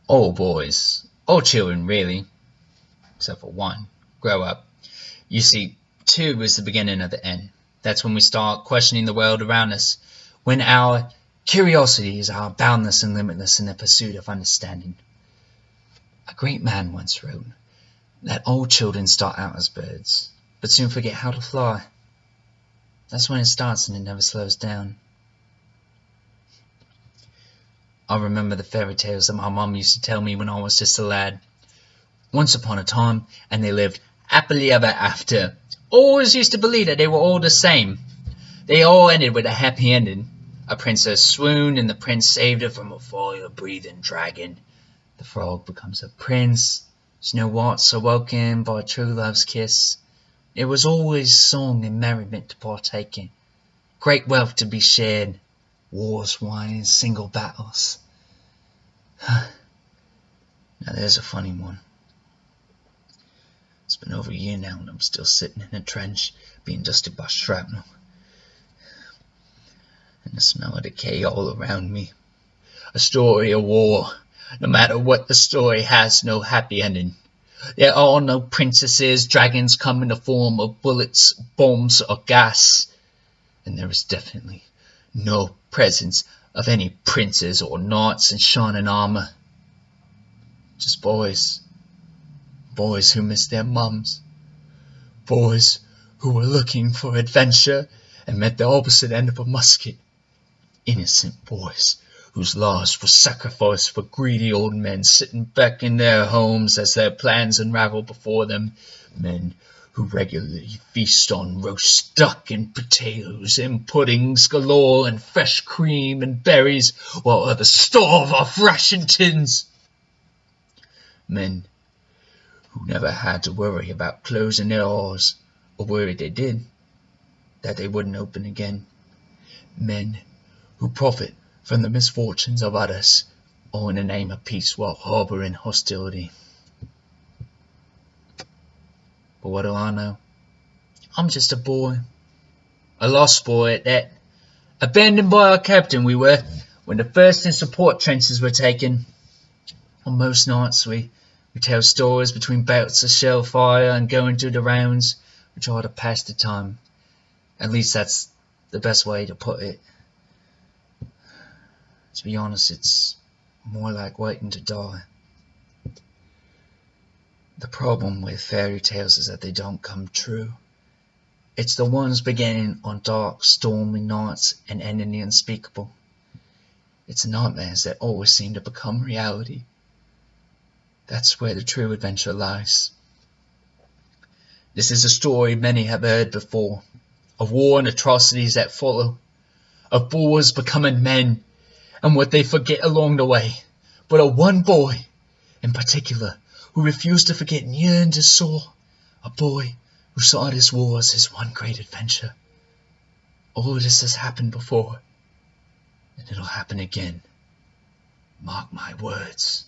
All boys, all children really, except for one, grow up. You see, 2 is the beginning of the end. That's when we start questioning the world around us, when our curiosities are boundless and limitless in the pursuit of understanding. A great man once wrote that all children start out as birds, but soon forget how to fly. That's when it starts and it never slows down. I remember the fairy tales that my mum used to tell me when I was just a lad. Once upon a time, and they lived happily ever after. Always used to believe that they were all the same. They all ended with a happy ending. A princess swooned and the prince saved her from a fire-breathing dragon. The frog becomes a prince. Snow White's awoken by true love's kiss. It was always song and merriment to partake in. Great wealth to be shared. Wars, wine, single battles. Now there's a funny one. It's been over a year now and I'm still sitting in a trench being dusted by shrapnel. And the smell of decay all around me. A story of war. No matter what the story has no happy ending. There are no princesses. Dragons come in the form of bullets, bombs or gas. And there is definitely no presence of any princes or knights in shining armor. Just boys. Boys who miss their mums. Boys who were looking for adventure and met the opposite end of a musket. Innocent boys whose lives were sacrificed for greedy old men sitting back in their homes as their plans unravel before them. Men who regularly feast on roast duck and potatoes and puddings galore and fresh cream and berries while others starve off ration tins. Men who never had to worry about closing their eyes, or worried they did, that they wouldn't open again. Men who profit from the misfortunes of others, all in the name of peace while harboring hostility. But what do I know? I'm just a boy. A lost boy at that. Abandoned by our captain we were, when the first and support trenches were taken. On most nights we tell stories between bouts of shell fire and going through the rounds. We try to pass the time. At least that's the best way to put it. To be honest, it's more like waiting to die. The problem with fairy tales is that they don't come true. It's the ones beginning on dark, stormy nights and ending the unspeakable. It's the nightmares that always seem to become reality. That's where the true adventure lies. This is a story many have heard before, of war and atrocities that follow, of boys becoming men, and what they forget along the way, but of one boy in particular who refused to forget and yearned to soar, a boy who saw this war as his one great adventure. All of this has happened before, and it'll happen again. Mark my words.